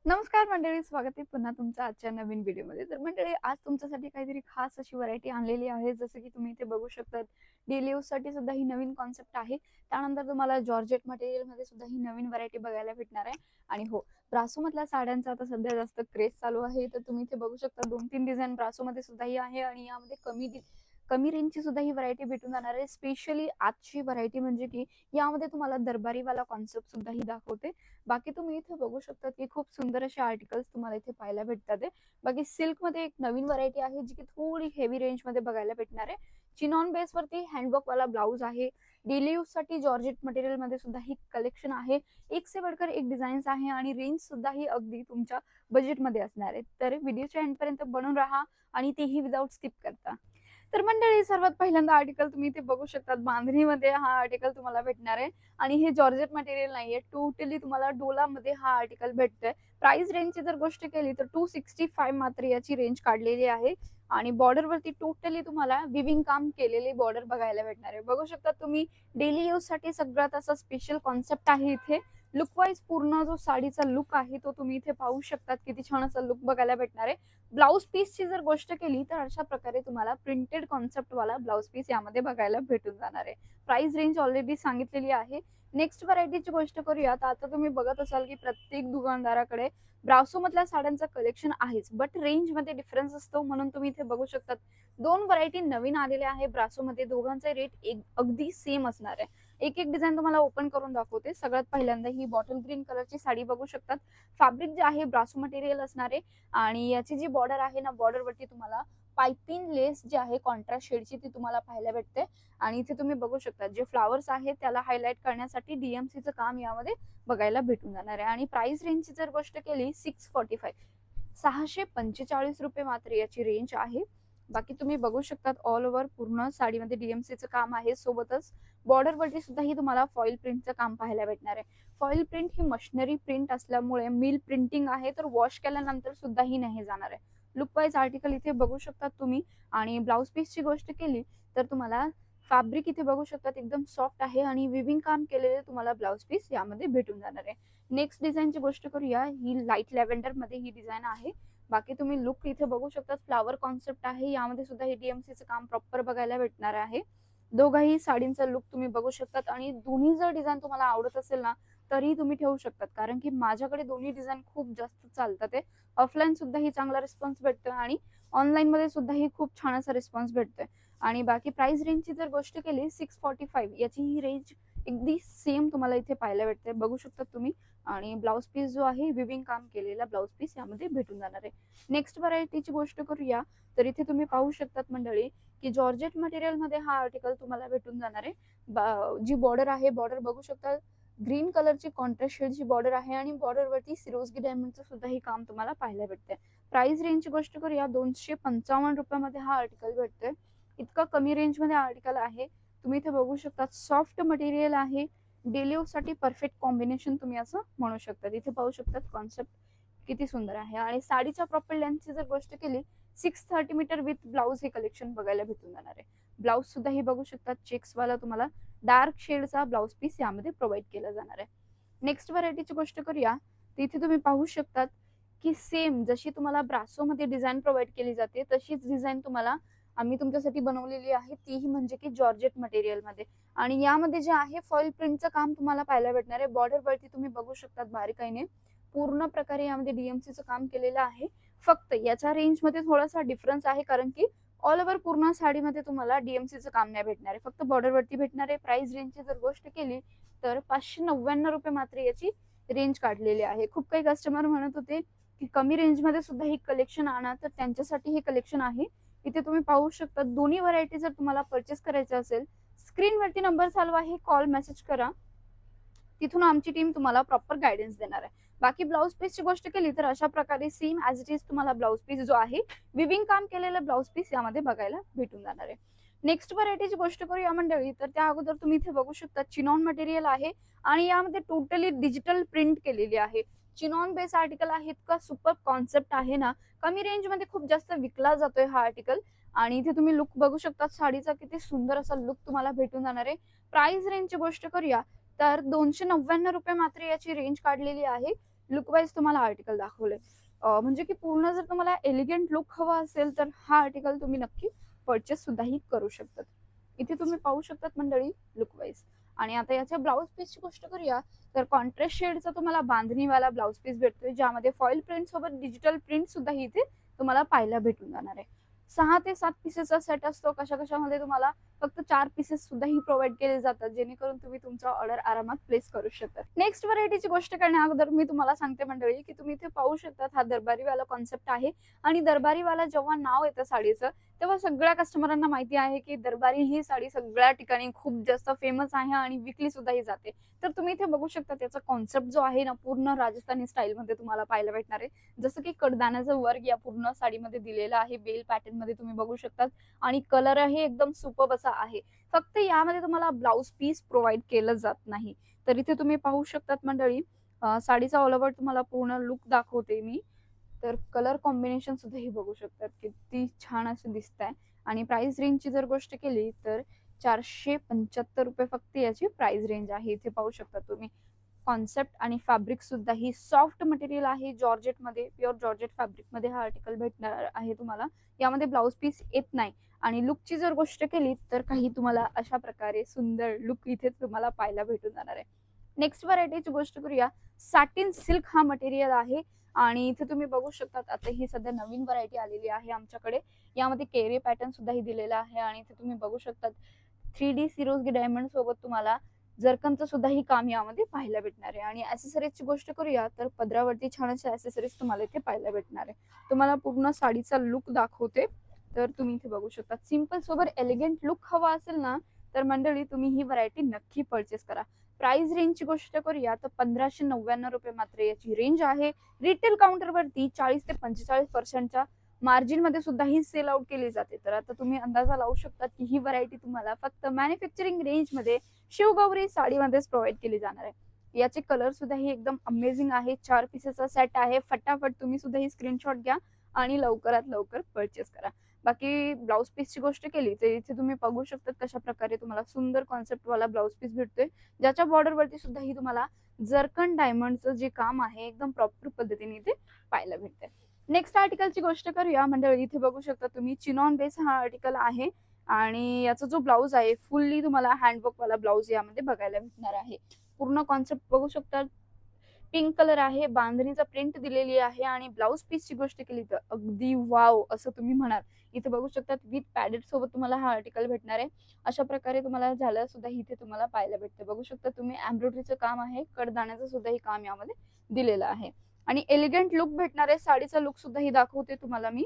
नमस्कार मंडळी, स्वागत आहे पुन्हा तुमचं आजच्या नवीन व्हिडिओमध्ये. तर मंडळी, आज तुमच्यासाठी काहीतरी खास अशी व्हरायटी आणलेली आहे. जसं की तुम्ही इथे बघू शकता, डेली यूज साठी सुद्धा ही नवीन कॉन्सेप्ट आहे. त्यानंतर तुम्हाला जॉर्जेट मटेरियल मध्ये सुद्धा ही नवीन व्हरायटी बघायला भेटणार आहे. आणि हो, ब्रासो मधल्या साड्यांचा आता सध्या जास्त क्रेज चालू आहे. तर तुम्ही इथे बघू शकता 2-3 डिझाईन ब्रासो मध्ये सुद्धा ही आहे आणि यामध्ये कमी रेंजची सुद्धा ही व्हरायटी भेटून जाणार आहे. स्पेशली आजची व्हरायटी म्हणजे की यामध्ये तुम्हाला दरबारीवाला कॉन्सेप्ट सुद्धा ही दाखवते. बाकी तुम्ही इथे बघू शकता की खूप सुंदर असे आर्टिकल्स तुम्हाला इथे पाहायला भेटतात आहे. बाकी सिल्क मध्ये एक नवीन व्हरायटी आहे जी की थोडी हेवी रेंज मध्ये बघायला भेटणार आहे. चिनॉन बेस वरती हँडवर्क वाला ब्लाउज आहे. डेली यूज साठी जॉर्जेट मटेरियल मध्ये सुद्धा ही कलेक्शन आहे. एक से बढ़कर एक डिझाईन्स आहे आणि रेंज सुद्धा ही अगदी तुमच्या बजेट मध्ये असणार आहे. तर व्हिडिओच्या एंड पर्यंत बनून राहा आणि तेही विदाउट स्किप करता. तर मंडळी, सर्वात पहिल्यांदा आर्टिकल तुम्ही इथे बघू शकतात, बांधणीमध्ये हा आर्टिकल तुम्हाला भेटणार आहे. आणि हे जॉर्जेट मटेरियल नाहीये, टोटली तुम्हाला डोलामध्ये हा आर्टिकल भेटतोय. प्राइस रेंजची जर गोष्ट केली तर 265 मात्र याची रेंज काढलेली आहे. आणि बॉर्डर वरती टोटली तुम्हाला विविंग काम केलेली बॉर्डर बघायला भेटणार आहे. बघू शकता तुम्ही, डेली यूज साठी सगळ्यात असा स्पेशल कॉन्सेप्ट आहे इथे. लुक वाईज पूर्ण जो साडीचा लुक आहे तो तुम्ही इथे पाहू शकतात. किती छान असा लुक बघायला भेटणार आहे. ब्लाउज पीसची जर गोष्ट केली तर अशा प्रकारे तुम्हाला प्रिंटेड कॉन्सेप्ट वाला ब्लाउज पीस यामध्ये बघायला भेटून जाणार आहे. प्राइस रेंज ऑलरेडी सांगितलेली आहे. नेक्स्ट व्हरायटीची गोष्ट करूया तर आता तुम्ही बघत असाल की प्रत्येक दुकानदाराकडे ब्रासो मधल्या साड्यांचं कलेक्शन आहेच, बट रेंज मध्ये डिफरन्स असतो. म्हणून तुम्ही इथे बघू शकतात, दोन व्हरायटी नवीन आलेल्या आहे ब्रासो मध्ये. दोघांचे रेट अगदी सेम असणार आहे. एक एक डिझाईन तुम्हाला ओपन करून दाखवते. सगळ्यात पहिल्यांदा ही बॉटल ग्रीन कलरची साडी बघू शकतात. फॅब्रिक जे आहे ब्रासो मटेरियल असणार आहे. आणि याची जी बॉर्डर आहे ना, बॉर्डर वरती तुम्हाला पाइपिंग लेस जी आहे कॉन्ट्रास्ट शेडची ती तुम्हाला पाहायला भेटते. आणि इथे तुम्ही बघू शकता, जे फ्लावर्स आहेत त्याला हायलाइट करण्यासाठी डीएमसीचं काम यामध्ये बघायला भेटून जाणार आहे. आणि प्राइस रेंजची जर गोष्ट केली 645 ₹645 मात्र याची रेंज आहे. बाकी तुम्ही बघू शकतात, ऑल ओव्हर पूर्ण साडीमध्ये डीएमसीचं काम आहे. सोबतच बॉर्डर वरती सुद्धा ही तुम्हाला फॉइल प्रिंटचं काम पाहायला भेटणार आहे. फॉइल प्रिंट ही मशिनरी प्रिंट असल्यामुळे मिल प्रिंटिंग आहे, तर वॉश केल्यानंतर सुद्धा ही नाही जाणार आहे. लुक वाईज आर्टिकल इथे बघू शकतात तुम्ही. आणि ब्लाउज पीसची गोष्ट केली तर तुम्हाला फॅब्रिक इथे बघू शकतात, एकदम सॉफ्ट आहे आणि विविंग काम केलेले तुम्हाला ब्लाउज पीस यामध्ये भेटून जाणार आहे. नेक्स्ट डिझाईनची गोष्ट करूया. ही लाईट लॅव्हेंडर मध्ये ही डिझाईन आहे. बाकी तुम्ही लुक इथे बघू शकतात, फ्लावर कॉन्सेप्ट आहे. यामध्ये सुद्धा हे डीएमसीचं काम प्रॉपर बघायला भेटणार आहे. दोघाही साडींचा लुक तुम्ही बघू शकतात. आणि दोन्ही जर डिझाईन तुम्हाला आवडत असेल ना, तरी तुम्ही ठेवू शकतात, कारण की माझ्याकडे दोन्ही डिझाईन खूप जास्त चालतात आहे. ऑफलाईन सुद्धा ही चांगला रिस्पॉन्स भेटतोय आणि ऑनलाईन मध्ये सुद्धा ही खूप छान असा रिस्पॉन्स भेटतोय. आणि बाकी प्राइस रेंजची जर गोष्ट केली 645 याची ही रेंज अगदी सेम तुम्हाला इथे पाहायला भेटते. बघू शकता तुम्ही. आणि ब्लाउज पीस जो आहे विविंग काम केलेला ब्लाउज पीस यामध्ये भेटून जाणार आहे. नेक्स्ट व्हरायटीची गोष्ट करूया तर इथे तुम्ही पाहू शकतात मंडळी की जॉर्जेट मटेरियल मध्ये हा आर्टिकल तुम्हाला भेटून जाणार आहे. जी बॉर्डर आहे, बॉर्डर बघू शकता, ग्रीन कलरची कॉन्ट्रास्ट शेडची बॉर्डर आहे. आणि बॉर्डर वरती सिरोजगी डायमंडचं सुद्धा ही काम तुम्हाला पाहायला भेटते. प्राइस रेंजची गोष्ट करूया, ₹255 हा आर्टिकल भेटतोय. इतका कमी रेंज मध्ये आर्टिकल आहे. तुम्ही इथे बघू शकता, सॉफ्ट मटेरियल आहे. डेली यूज साठी परफेक्ट कॉम्बिनेशन तुम्ही असं म्हणू शकता. इथे पाहू शकतात कॉन्सेप्ट किती सुंदर आहे. आणि साडीच्या प्रॉपर लेंथची जर गोष्ट केली 630 मीटर विथ ब्लाउज हे कलेक्शन बघायला भेटून जाणार आहे. ब्लाउज सुद्धा ही बघू शकतात, चेक्स वाला तुम्हाला डार्क शेडचा ब्लाउज पीस यामध्ये प्रोव्हाइड केला जाणार आहे. नेक्स्ट व्हरायटीची गोष्ट करूया तर इथे तुम्ही पाहू शकतात की सेम जशी तुम्हाला ब्रासो मध्ये डिझाईन प्रोव्हाइड केली जाते तशीच डिझाईन तुम्हाला आम्ही तुमच्यासाठी बनवलेली आहे, तीही म्हणजे की जॉर्जेट मटेरियल मध्ये. आणि यामध्ये जे आहे फॉइल प्रिंटचं काम तुम्हाला पाहायला भेटणार आहे. बॉर्डर वरती तुम्ही बघू शकतात बारीकाईने पूर्ण प्रकारे यामध्ये डीएमसीचं काम केलेलं आहे. फक्त याच्या रेंज मध्ये थोडासा डिफरन्स आहे, कारण की ऑल ओव्हर पूर्ण साडीमध्ये तुम्हाला डीएमसीचं काम नाही भेटणार आहे, फक्त बॉर्डर वरती भेटणार आहे. प्राइस रेंजची जर गोष्ट केली तर ₹599 मात्र याची रेंज काढलेली आहे. खूप काही कस्टमर म्हणत होते की कमी रेंज मध्ये सुद्धा ही कलेक्शन आणा, तर त्यांच्यासाठी हे कलेक्शन आहे. इथे तुम्ही पाहू शकता, दोन्ही व्हरायटी जर तुम्हाला परचेस करायचे असेल, स्क्रीनवरती नंबर चालू आहे, कॉल मेसेज करा. तिथून आमची टीम तुम्हाला प्रॉपर गायडन्स देणार आहे. बाकी ब्लाउज पीसची गोष्ट केली तर अशा प्रकारे सेम ऍज इट इज तुम्हाला ब्लाउज पीस जो आहे विविंग काम केलेलं ब्लाउज पीस यामध्ये बघायला भेटून जाणार आहे. नेक्स्ट व्हरायटीची गोष्ट करूया मंडळी तर त्या अगोदर तुम्ही इथे बघू शकता, चिनॉन मटेरियल आहे. आणि यामध्ये टोटली डिजिटल प्रिंट केलेली आहे. चिनॉन बेस आर्टिकल आहे. इतका सुपर कॉन्सेप्ट आहे ना, कमी रेंज मध्ये खूप जास्त विकला जातोय हा आर्टिकल. आणि इथे तुम्ही लुक बघू शकता, साडीचा किती सुंदर असा लुक तुम्हाला भेटून जाणार आहे. प्राइस रेंजची गोष्ट करूया तर ₹299 मात्र याची रेंज काढलेली आहे. लुक वाईज तुम्हाला आर्टिकल दाखवले. म्हणजे की पूर्ण जर तुम्हाला एलिगंट लुक हवा असेल तर हा आर्टिकल तुम्ही नक्की परचेस सुद्धाही करू शकतात. इथे तुम्ही पाहू शकतात मंडळी लुक वाईज. आणि आता याच्या ब्लाऊज पीसची गोष्ट करूया तर कॉन्ट्रास्ट शेडचा तुम्हाला बांधणीवाला ब्लाऊज पीस भेटतोय, ज्यामध्ये फॉईल प्रिंट सोबत डिजिटल प्रिंट सुद्धा इथे तुम्हाला पाहायला भेटून जाणार आहे. 6 ते 7 पीसेसचा सेट असतो. कशामध्ये तुम्हाला फक्त 4 पीसेस सुद्धा ही प्रोव्हाइड केले जातात, जेणेकरून तुम्ही तुमचा ऑर्डर आरामात प्लेस करू शकता. नेक्स्ट व्हरायटीची गोष्ट करण्या अगोदर मी तुम्हाला सांगते मंडळी की तुम्ही इथे पाहू शकता हा दरबारीवाला कॉन्सेप्ट आहे. आणि दरबारीवाला जेव्हा नाव येतं साडीचं तेव्हा सगळ्या कस्टमरांना माहिती आहे की दरबारी ही साडी सगळ्या ठिकाणी खूप जास्त फेमस आहे आणि विकली सुद्धाही जाते. तर तुम्ही इथे बघू शकता त्याचा कॉन्सेप्ट जो आहे ना पूर्ण राजस्थानी स्टाईल मध्ये तुम्हाला पाहायला भेटणार आहे. जसं की कडदाण्याचं वर्क या पूर्ण साडीमध्ये दिलेलं आहे, बेल पॅटर्न मध्ये तुम्ही बघू शकता. आणि कलरही एकदम सुपर्ब असा आहे. फक्त यामध्ये तुम्हाला ब्लाऊज पीस प्रोव्हाइड केलं जात नाही. तर इथे तुम्ही पाहू शकतात मंडळी साडीचा ऑल ओव्हर तुम्हाला पूर्ण लुक दाखवते मी. तर कलर कॉम्बिनेशन सुद्धा ही बघू शकतात किती छान असं दिसत आहे. आणि प्राइस रेंजची जर गोष्ट केली तर 475 रुपये फक्त याची प्राइस रेंज आहे. इथे पाहू शकता तुम्ही कॉन्सेप्ट आणि फॅब्रिक सुद्धा ही सॉफ्ट मटेरियल आहे, जॉर्जेट मध्ये, प्युअर जॉर्जेट फॅब्रिक मध्ये हा आर्टिकल भेटणार आहे तुम्हाला. यामध्ये ब्लाऊज पीस येत नाही. आणि लुकची जर गोष्ट केली तर काही तुम्हाला अशा प्रकारे सुंदर लुक इथे तुम्हाला पाहायला भेटून जाणार आहे. नेक्स्ट व्हरायटीची गोष्ट करूया. सॅटिन सिल्क हा मटेरियल आहे. आणि इथे तुम्ही बघू शकता आता ही सध्या नवीन व्हरायटी आलेली आहे आमच्याकडे. यामध्ये केरे पॅटर्न सुद्धा ही दिलेला आहे. आणि इथे तुम्ही बघू शकता 3D सिरोस्की डायमंड सोबत तुम्हाला जरकनचं सुद्धा ही काम यामध्ये पाहायला भेटणार आहे. आणि ऍसेसरीजची गोष्ट करूया तर पदरावरती छान असे ऍसेसरीज तुम्हाला इथे पाहायला भेटणार आहे. तुम्हाला पूर्ण साडीचा लुक दाखवते. तर तुम्ही इथे बघू शकता सिंपल सोबत एलिगंट लुक हवा असेल ना तर मंडळी तुम्ही ही व्हरायटी नक्की परचेस करा. प्राइस रेंजची गोष्ट करूया तर 1599 रुपये मात्र याची रेंज आहे. रिटेल काउंटरवरती 40 ते 45% मार्जिन मध्ये सुद्धा ही सेल आउट केली जाते. तर आता तुम्ही अंदाजा लावू शकता की ही व्हरायटी तुम्हाला फक्त मॅन्युफॅक्चरिंग रेंज मध्ये शिवगौरी साडीमध्येच प्रोव्हाइड केली जाणार आहे. याचे कलर सुद्धा ही एकदम अमेझिंग आहे. 4 पीसेसचा सेट आहे. फटाफट तुम्ही सुद्धा ही स्क्रीनशॉट घ्या आणि लवकरात लवकर परचेस करा. बाकी ब्लाऊज पीसची गोष्ट केली तर इथे तुम्ही बघू शकता कशा प्रकारे तुम्हाला सुंदर कॉन्सेप्ट वाला ब्लाऊज पीस भेटतोय, ज्याच्या बॉर्डर वरती सुद्धा ही तुम्हाला जरकन डायमंडचं जे काम आहे एकदम प्रॉपर पद्धतीने इथे पाहायला भेटतंय. नेक्स्ट आर्टिकलची गोष्ट करूया मंडळी. इथे बघू शकता तुम्ही चिनॉन बेस हा आर्टिकल आहे. आणि याचा जो ब्लाऊज आहे फुल्ली तुम्हाला हँडवर्क वाला ब्लाऊज यामध्ये बघायला भेटणार आहे. पूर्ण कॉन्सेप्ट बघू शकता. पिंक कलर आहे, बांधणीचा प्रिंट दिलेली आहे. आणि ब्लाऊज पीसची गोष्ट केली तर अगदी वाव असं तुम्ही म्हणाल. इथे बघू शकता विथ पॅडेड सोबत तुम्हाला हा आर्टिकल भेटणार आहे. अशा प्रकारे तुम्हाला झालं सुद्धा इथे तुम्हाला पाहायला भेटते. बघू शकता तुम्ही एम्ब्रॉयडरीचं काम आहे, कडदाण्याचं सुद्धा ही काम यामध्ये दिलेलं आहे. आणि एलिगंट लुक भेटणार आहे. साडीचा लुक सुद्धा ही दाखवते तुम्हाला मी.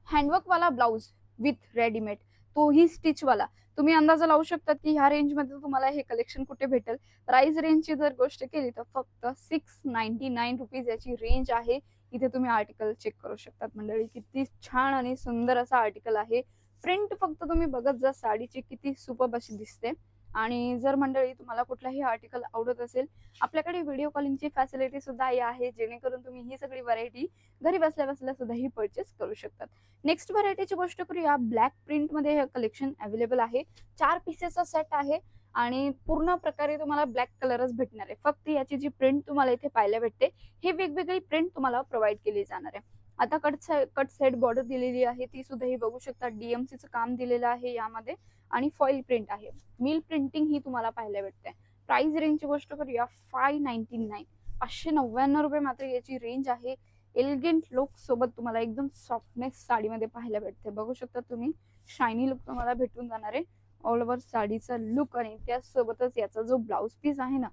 हँडवर्क वाला ब्लाऊज विथ रेडीमेड, तोही स्टिच वाला. तुम्ही अंदाजा लावू शकता की ह्या रेंज मध्ये तुम्हाला हे कलेक्शन कुठे भेटेल. प्राइस रेंजची जर गोष्ट केली तर फक्त 699 रुपीज याची रेंज आहे. इथे तुम्ही आर्टिकल चेक करू शकतात मंडळी. किती छान आणि सुंदर असा आर्टिकल आहे. प्रिंट फक्त तुम्ही बघत जा साडीची किती सुपर्ब अशी दिसते. आणि जर मंडळी तुम्हाला कुठलाही आर्टिकल आवडत असेल, आपल्याकडे व्हिडिओ कॉलिंगची फॅसिलिटी सुद्धा आहे, जेणेकरून तुम्ही ही सगळी व्हरायटी घरी बसल्या बसल्या सुद्धा ही परचेस करू शकतात. नेक्स्ट व्हरायटीची गोष्ट करूया. ब्लॅक प्रिंट मध्ये हे कलेक्शन अवेलेबल आहे. 4 पीसेसचा सेट आहे. आणि पूर्ण प्रकारे तुम्हाला ब्लॅक कलरच भेटणार आहे. फक्त याची जी प्रिंट तुम्हाला इथे पाहायला भेटते हे वेगवेगळी प्रिंट तुम्हाला प्रोव्हाइड केली जाणार आहे. आता कट साइड बॉर्डर दिलेली आहे, ती सुद्धा ही बघू शकता. डीएमसीचं काम दिलेलं आहे यामध्ये. आणि फॉईल प्रिंट आहे. मिल प्रिंटिंग ही तुम्हाला पाहायला भेटते. प्राइस रेंजची गोष्ट करूया 599, 599 रुपये मात्र याची रेंज आहे. एलिगंट लुक सोबत तुम्हाला एकदम सॉफ्टनेस साडीमध्ये पाहायला भेटते. बघू शकता तुम्ही शायनी लुक तुम्हाला भेटून जाणार आहे. ऑल ओव्हर साडीचा लुक आणि त्यासोबतच याचा जो ब्लाऊज पीस आहे ना,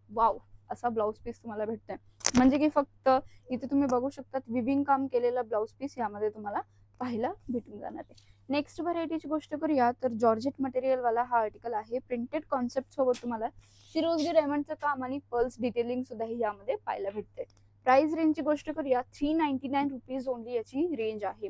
वाव असा ब्लाऊज पीस तुम्हाला भेटतोय. म्हणजे की फक्त इथे तुम्ही बघू शकता विविंग काम केलेला ब्लाऊज पीस यामध्ये तुम्हाला पाहायला भेटून जाणार आहे. नेक्स्ट व्हरायटीची गोष्ट करूया तर जॉर्जेट मटेरियल वाला हा आर्टिकल आहे. प्रिंटेड कॉन्सेप्ट सोबत तुम्हाला सिरोस्की डायमंडचं काम आणि पर्ल्स डिटेलिंग सुद्धा ही यामध्ये पाहायला भेटते. प्राइस रेंजची गोष्ट करूया 399 रुपीज ओनली याची रेंज आहे.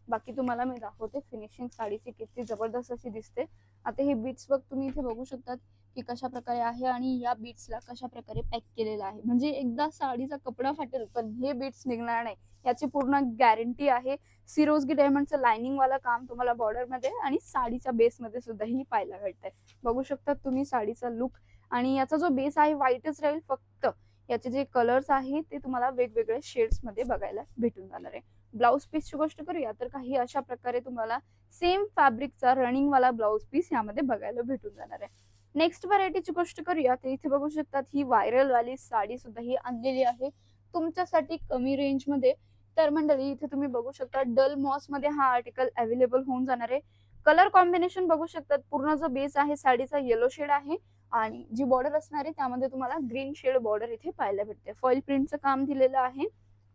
बाकी तुम्हाला मी दाखवते फिनिशिंग साडीची किती जबरदस्त अशी दिसते. आता हे बीट्स वर्क तुम्ही इथे बघू शकतात की कशा प्रकारे आहे आणि या बीट्सला कशा प्रकारे पॅक केलेलं आहे. म्हणजे एकदा साडीचा कपडा फाटेल पण हे बीट्स निघणार नाही याची पूर्ण गॅरंटी आहे. सिरोस्की डायमंडचं लाइनिंग वाला काम तुम्हाला बॉर्डर मध्ये आणि साडीच्या बेस मध्ये सुद्धा ही पाहायला भेटतंय. बघू शकता तुम्ही साडीचा लुक. आणि याचा जो बेस आहे व्हाईटच राहील. फक्त याचे जे कलर्स आहेत ते तुम्हाला वेगवेगळ्या शेड्स मध्ये बघायला भेटून जाणार आहे. ब्लाउज पीसची गोष्ट करूया तर काही अशा प्रकारे तुम्हाला सेम फॅब्रिकचा रनिंग वाला ब्लाउज पीस यामध्ये बघायला भेटून जाणार आहे. नेक्स्ट व्हरायटीची गोष्ट करूया तर इथे बघू शकतात ही व्हायरल वाली साडी सुद्धा ही आणलेली आहे तुमच्यासाठी कमी रेंज मध्ये. तर मंडळी इथे तुम्ही बघू शकता डल मॉस मध्ये हा आर्टिकल अवेलेबल होऊन जाणार आहे. कलर कॉम्बिनेशन बघू शकतात. पूर्ण जो बेस आहे साडीचा येलो शेड आहे आणि जी बॉर्डर असणार आहे त्यामध्ये तुम्हाला ग्रीन शेड बॉर्डर इथे पाहायला भेटते. फॉईल प्रिंटचं काम दिलेलं आहे.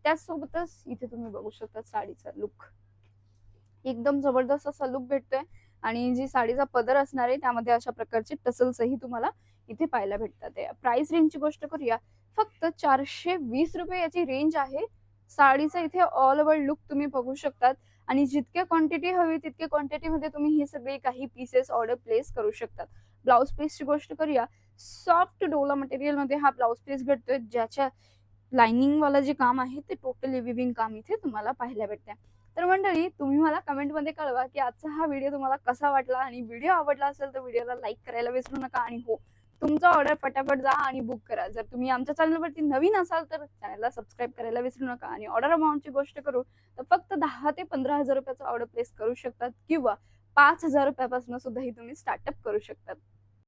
त्याचसोबतच इथे तुम्ही बघू शकता साडीचा लुक एकदम जबरदस्त असा लुक भेटतोय आणि जी साडीचा पदर असणार आहे त्यामध्ये अशा प्रकारचे टसल्सही तुम्हाला इथे पाहायला भेटतात. प्राइस रेंजची गोष्ट करूया फक्त 420 रुपये याची रेंज आहे. साडीचा इथे ऑल ओव्हर लुक तुम्ही बघू शकतात आणि जितके क्वांटिटी हवी तितके क्वांटिटी मध्ये तुम्ही हे सगळे काही पीसेस ऑर्डर प्लेस करू शकतात. ब्लाउज पीसची गोष्ट करूया सॉफ्ट डोला मटेरियल मध्ये हा ब्लाउज पीस भेटतोय ज्याच्या लाइनिंग वाला जे काम आहे ते टोटली विविंग काम इथे तुम्हाला पाहायला भेटते. तर मंडळी तुम्ही मला कमेंट मध्ये कळवा की आजचा हा व्हिडिओ तुम्हाला कसा वाटला आणि व्हिडिओ आवडला असेल तर व्हिडिओला लाईक करायला विसरू नका आणि हो तुमचा ऑर्डर फटाफट जा आणि बुक करा. जर तुम्ही आमच्या चॅनलवरती नवीन असाल तर चॅनलला सबस्क्राईब करायला विसरू नका आणि ऑर्डर अमाऊंटची गोष्ट करू तर फक्त 10 ते 15,000 रुपयाचा ऑर्डर प्लेस करू शकतात किंवा 5,000 रुपयापासून सुद्धा ही तुम्ही स्टार्टअप करू शकतात.